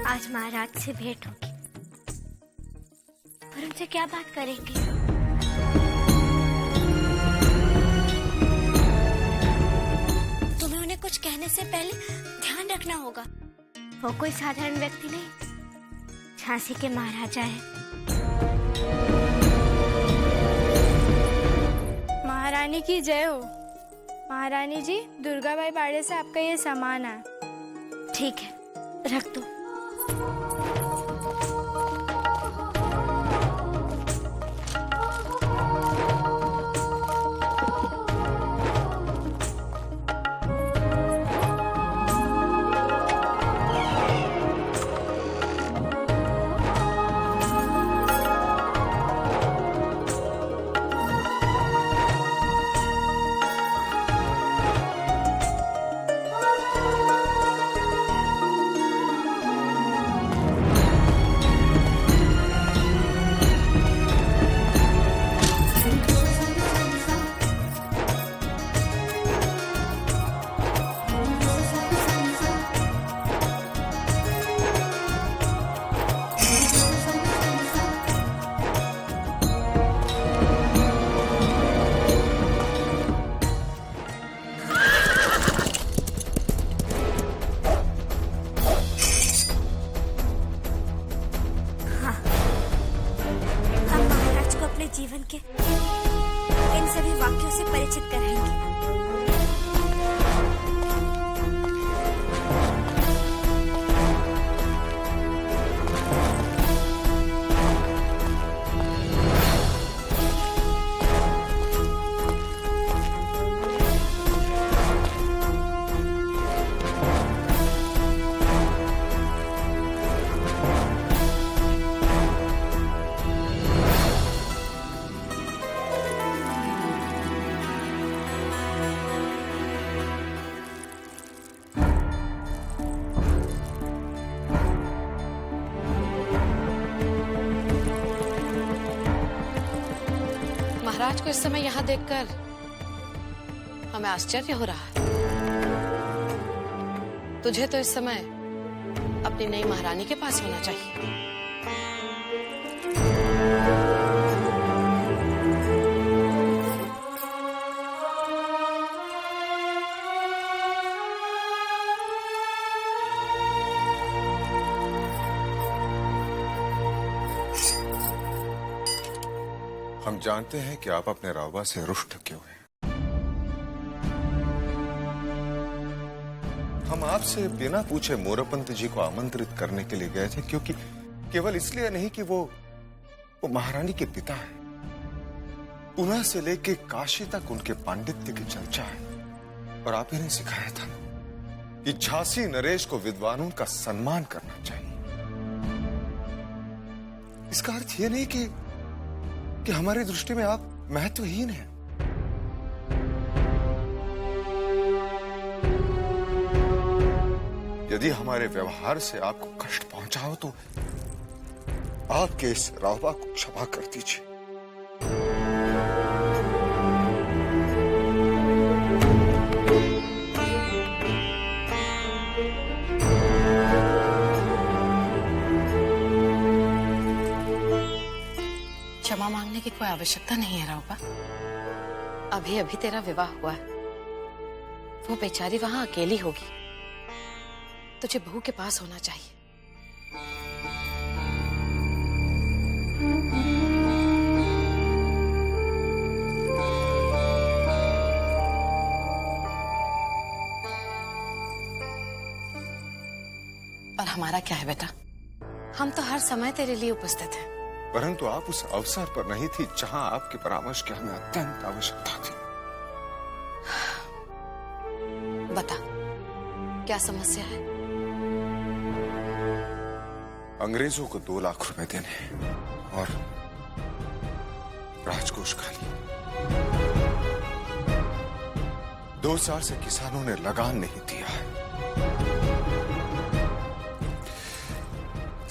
आज महाराज से भेंट होगी, पर उनसे क्या बात करेंगे? तुम्हें उन्हें कुछ कहने से पहले ध्यान रखना होगा। वो कोई साधारण व्यक्ति नहीं, झांसी के महाराजा है। महारानी की जय हो। महारानी जी, दुर्गाबाई पाड़े से आपका ये सामान है। ठीक है, रख दो। जीवन के इन सभी वाक्यों से परिचित कराएंगे। महाराज को इस समय यहाँ देखकर हमें आश्चर्य हो रहा है। तुझे तो इस समय अपनी नई महारानी के पास होना चाहिए। हम जानते हैं कि आप अपने रावबा से रुष्ट क्यों हैं। हम आपसे बिना पूछे मोरपंत जी को आमंत्रित करने के लिए गए थे, क्योंकि केवल इसलिए नहीं कि वो महारानी के पिता हैं। पुणे से लेके काशी तक उनके पांडित्य की चर्चा है, और आप ही ने सिखाया था कि झांसी नरेश को विद्वानों का सम्मान करना चाहिए। इसका अर्थ ये नहीं कि हमारी दृष्टि में आप महत्वहीन हैं। यदि हमारे व्यवहार से आपको कष्ट पहुंचा हो तो आपके इस रावबा को क्षमा कर दीजिए। क्षमा मांगने की कोई आवश्यकता नहीं है रावबा। अभी अभी तेरा विवाह हुआ है, वो बेचारी वहां अकेली होगी। तुझे बहू के पास होना चाहिए। और हमारा क्या है बेटा, हम तो हर समय तेरे लिए उपस्थित हैं। परंतु आप उस अवसर पर नहीं थी जहां आपके परामर्श की हमें अत्यंत आवश्यकता थी। बता, क्या समस्या है? अंग्रेजों को 2 लाख रुपए देने हैं और राजकोष खाली। 2 साल से किसानों ने लगान नहीं दिया है।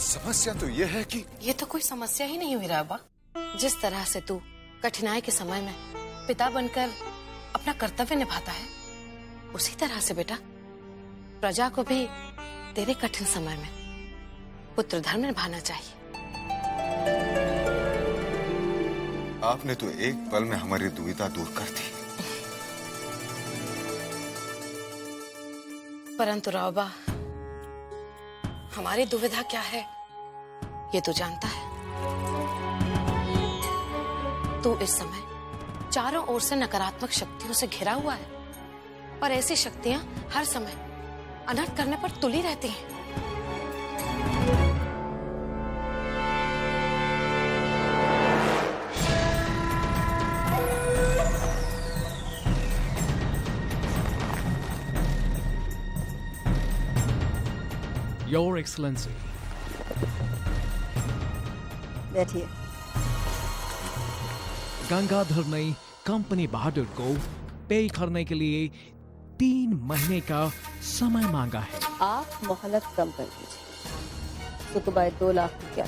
समस्या तो यह है कि ये तो कोई समस्या ही नहीं हुई रावबा। जिस तरह से तू कठिनाई के समय में पिता बनकर अपना कर्तव्य निभाता है, उसी तरह से बेटा प्रजा को भी तेरे कठिन समय में पुत्र धर्म निभाना चाहिए। आपने तो एक पल में हमारी दुविधा दूर कर दी। परंतु रावबा, हमारी दुविधा क्या है ये तो जानता है। तू इस समय चारों ओर से नकारात्मक शक्तियों से घिरा हुआ है और ऐसी शक्तियां हर समय अनर्थ करने पर तुली रहती हैं। Your Excellency. बैठिए। गंगाधर ने कंपनी बहादुर को पे करने के लिए 3 महीने का समय मांगा है। आप मोहलत कम कर दीजिए। सुकुबाई 2 लाख की क्या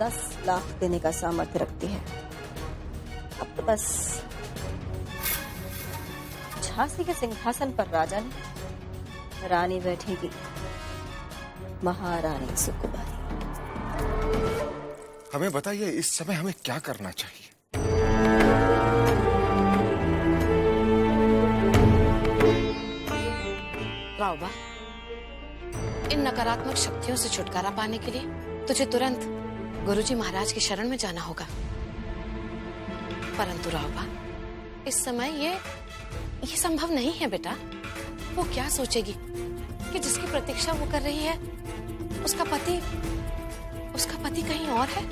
10 लाख देने का सामर्थ्य रखती है। अब तो बस झांसी के सिंहासन पर राजा नहीं, रानी बैठेगी, महारानी सुकुबाई। हमें बताइए, इस समय हमें क्या करना चाहिए? रावबा, इन नकारात्मक शक्तियों से छुटकारा पाने के लिए तुझे तुरंत गुरुजी महाराज की शरण में जाना होगा। परंतु रावबा, इस समय ये संभव नहीं है बेटा। वो क्या सोचेगी कि जिसकी प्रतीक्षा वो कर रही है उसका पति कहीं और है।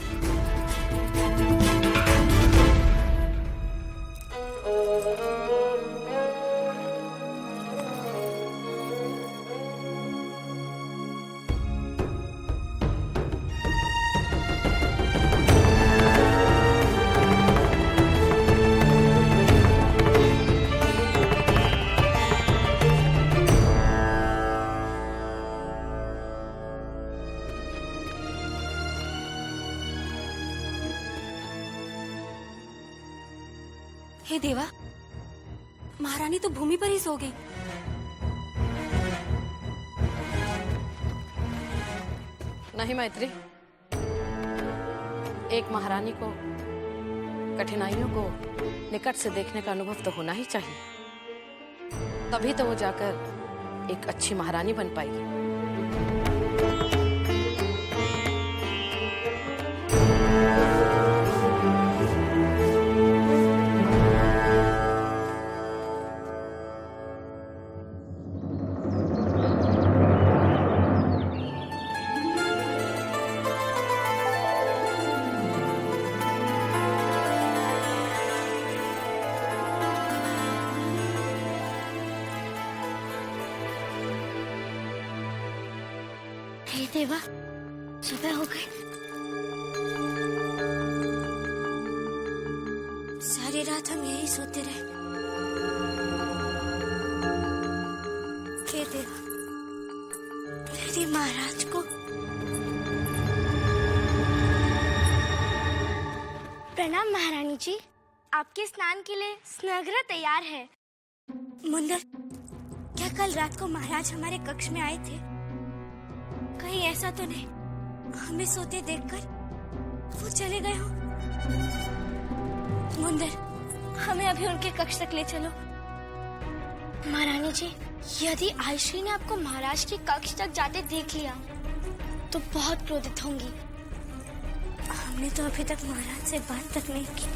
हे देवा, महारानी तो भूमि पर ही सो गई। नहीं मैत्री, एक महारानी को कठिनाइयों को निकट से देखने का अनुभव तो होना ही चाहिए, तभी तो वो जाकर एक अच्छी महारानी बन पाएगी। हे देवा, सुबह हो गई। सारी रात हम यही सोते रहे। हे देवा, मेरे महाराज को प्रणाम महारानी जी। आपके स्नान के लिए स्नागृह तैयार है। मुंदर, क्या कल रात को महाराज हमारे कक्ष में आए थे? कहीं ऐसा तो नहीं हमें सोते देखकर वो चले गए हो? मुंदर, हमें अभी उनके कक्ष तक ले चलो। महारानी जी, यदि आयश्री ने आपको महाराज के कक्ष तक जाते देख लिया तो बहुत क्रोधित होंगी। हमने तो अभी तक महाराज से बात तक नहीं की।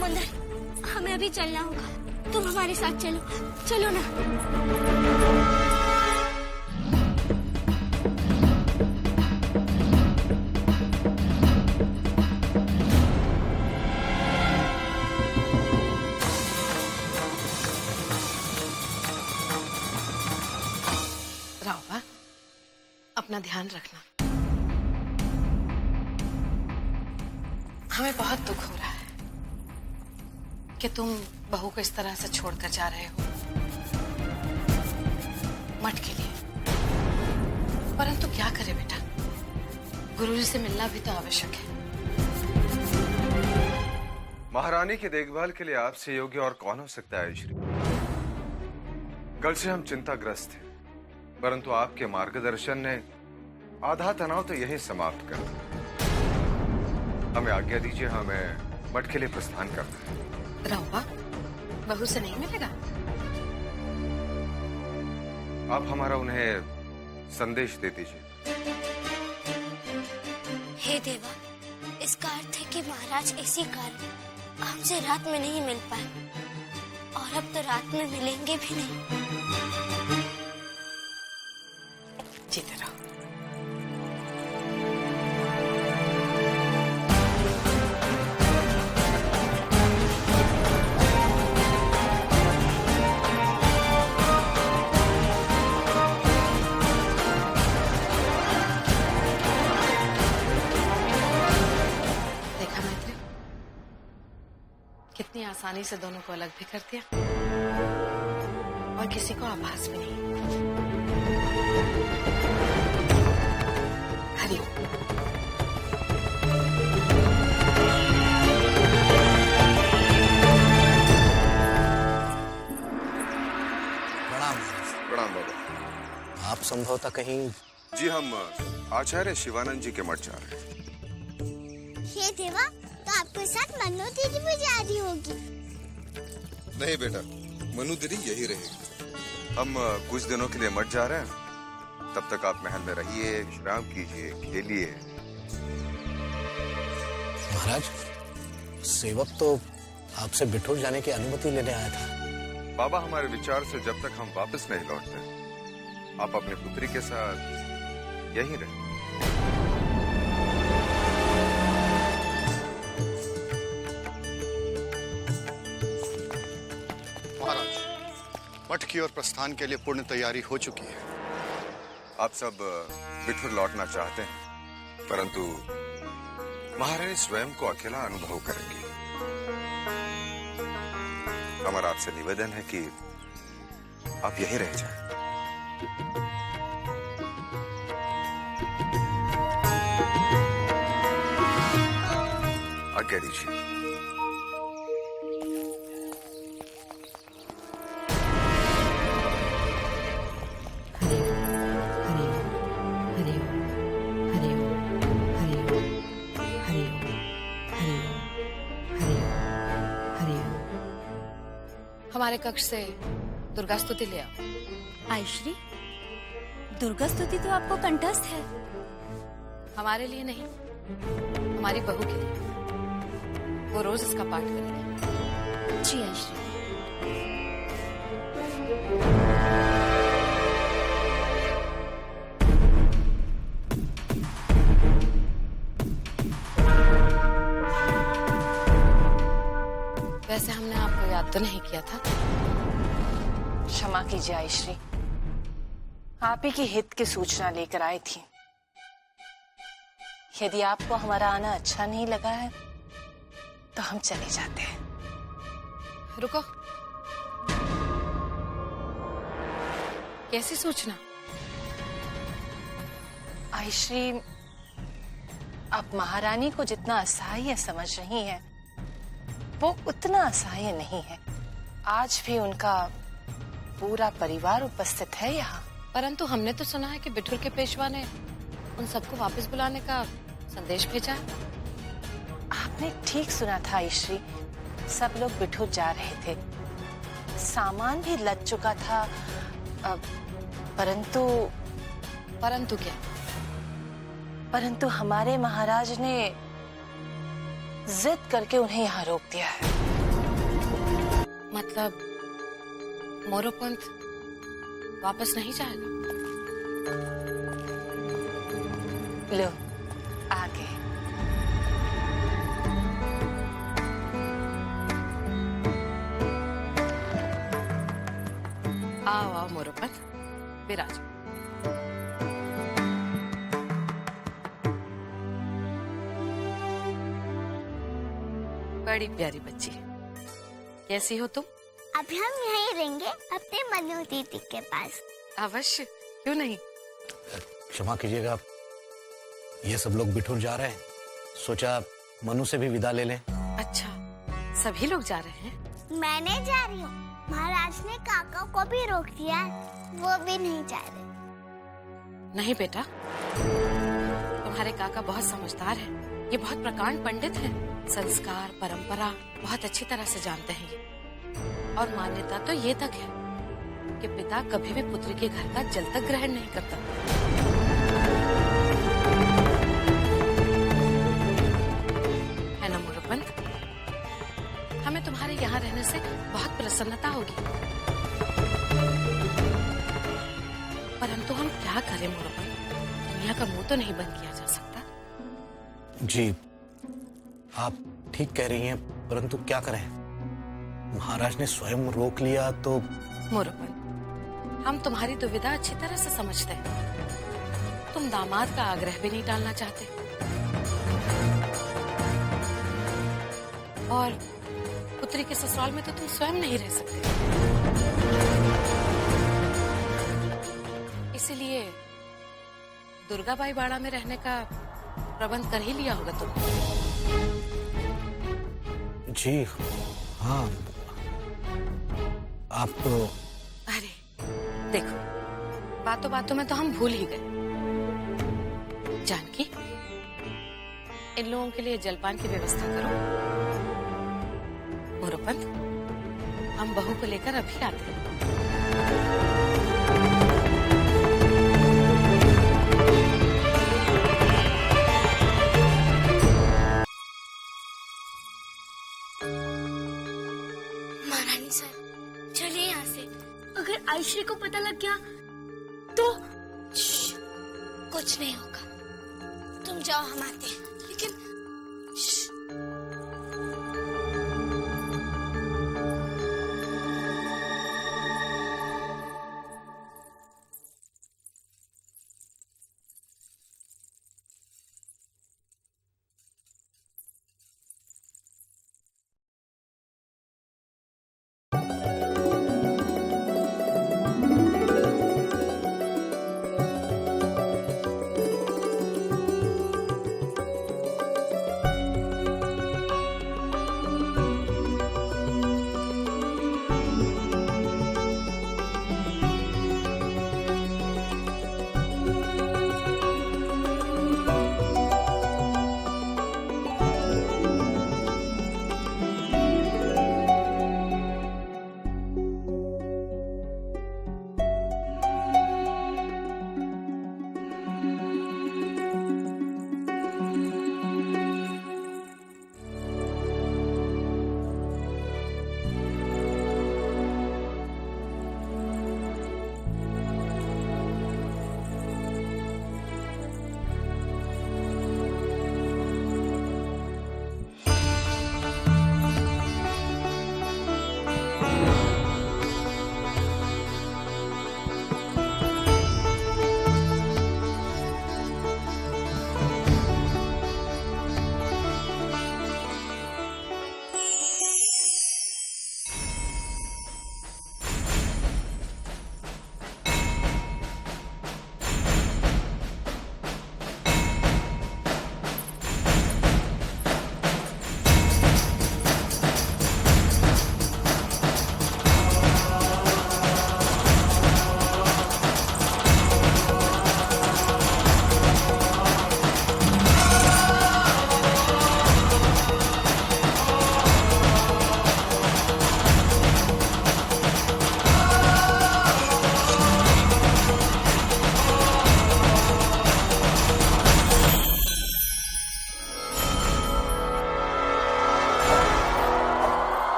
मुंदर, हमें अभी चलना होगा। तुम हमारे साथ चलो। चलो ना। रावबा, अपना ध्यान रखना। हमें बहुत दुख हो रहा है कि तुम बहू को इस तरह से छोड़कर जा रहे हो मठ के लिए। परंतु क्या करे बेटा, गुरुजी से मिलना भी तो आवश्यक है। महारानी की देखभाल के लिए आपसे योग्य और कौन हो सकता है श्री? कल से हम चिंताग्रस्त थे, परंतु आपके मार्गदर्शन ने आधा तनाव तो यही समाप्त कर दें। हमें आज्ञा दीजिए, हमें मठ के लिए प्रस्थान करना है। राहुबा, बहू से नहीं मिलेगा? आप हमारा उन्हें संदेश दे दीजिए। हे देवा, इसका अर्थ है कि महाराज इसी कारण हमसे रात में नहीं मिल पाए और अब तो रात में मिलेंगे भी नहीं। जीते रहो। देखा मैत्री, कितनी आसानी से दोनों को अलग भी कर दिया और किसी को आभास भी नहीं। हरिओम। प्रणाम। प्रणाम बाबा। आप संभवतः कहीं? जी, हम आचार्य शिवानंद जी के मठ जा रहे हैं। हे देवा, तो आपके साथ मनु दीदी भी जा रही होगी। नहीं बेटा, मनु दीदी यही रहेगी। हम कुछ दिनों के लिए मठ जा रहे हैं, तब तक आप महल में रहिए, विश्राम कीजिए, खेलिए। महाराज, सेवक तो आपसे बिठूर जाने की अनुमति लेने आया था। बाबा, हमारे विचार से जब तक हम वापस नहीं लौटते, आप अपनी पुत्री के साथ यहीं रहें। महाराज, मठ की ओर प्रस्थान के लिए पूर्ण तैयारी हो चुकी है। आप सब बिठूर लौटना चाहते हैं, परंतु महारानी स्वयं को अकेला अनुभव करेंगी। हमारा आपसे निवेदन है कि आप यहीं रह जाएं। आज्ञा दीजिए। हमारे कक्ष से दुर्गा स्तुति ले आओ। आयश्री, दुर्गा स्तुति तो आपको कंठस्थ है। हमारे लिए नहीं, हमारी बहू के लिए। वो रोज इसका पाठ करेगी। जी आयश्री। वैसे हमने आपको याद तो नहीं किया था। क्षमा कीजिए आयश्री, आप ही की हित की सूचना लेकर आई थी। यदि आपको हमारा आना अच्छा नहीं लगा है तो हम चले जाते हैं। रुको, कैसी सूचना? आयश्री, आप महारानी को जितना असहाय समझ रही हैं, वो उतना असहाय नहीं है। आज भी उनका पूरा परिवार उपस्थित है यहाँ। परंतु हमने तो सुना है कि बिठूर के पेशवा ने उन सबको वापस बुलाने का संदेश भेजा है। आपने ठीक सुना था आयश्री, सब लोग बिठूर जा रहे थे। सामान भी लद चुका था, परंतु क्या? परंतु हमारे महाराज ने जिद करके उन्हें यहाँ रोक दिया है। मतलब मोरोपंत वापस नहीं जाएगा? लो, आगे। आओ आओ मोरोपंत, विराज। बड़ी प्यारी बच्ची, कैसी हो तुम? अभी हम यहीं रहेंगे अपने मनु दीदी के पास। अवश्य, क्यों नहीं। क्षमा कीजिएगा, ये सब लोग बिठूर जा रहे हैं, सोचा मनु से भी विदा ले लें। अच्छा, सभी लोग जा रहे हैं? मैं नहीं जा रही हूँ, महाराज ने काका को भी रोक दिया है, वो भी नहीं जा रहे। नहीं बेटा, तुम्हारे काका बहुत समझदार है, ये बहुत प्रकांड पंडित है, संस्कार परंपरा बहुत अच्छी तरह से जानते हैं ये। और मान्यता तो ये तक है कि पिता कभी भी पुत्री के घर का जल तक ग्रहण नहीं करता। है ना मोरपंत? हमें तुम्हारे यहाँ रहने से बहुत प्रसन्नता होगी, परंतु हम क्या करें मोरपंत? दुनिया का मुंह तो नहीं बंद किया जा सकता। जी आप ठीक कह रही हैं, परंतु क्या करें, महाराज ने स्वयं रोक लिया तो। मोरपंत, हम तुम्हारी दुविधा अच्छी तरह से समझते हैं। तुम दामाद का आग्रह भी नहीं टालना चाहते और पुत्री के ससुराल में तो तुम स्वयं नहीं रह सकते, इसीलिए दुर्गाबाई बाड़ा में रहने का प्रबंध कर ही लिया होगा तुमने। जी हाँ, आप तो। अरे देखो, बातों बातों में तो हम भूल ही गए। जानकी, इन लोगों के लिए जलपान की व्यवस्था करो। मोरपंत, हम बहू को लेकर अभी आते हैं। महारानी सर, चलिए यहाँ से। अगर आयुषी को पता लग गया तो कुछ नहीं होगा। तुम जाओ, हम आते हैं। लेकिन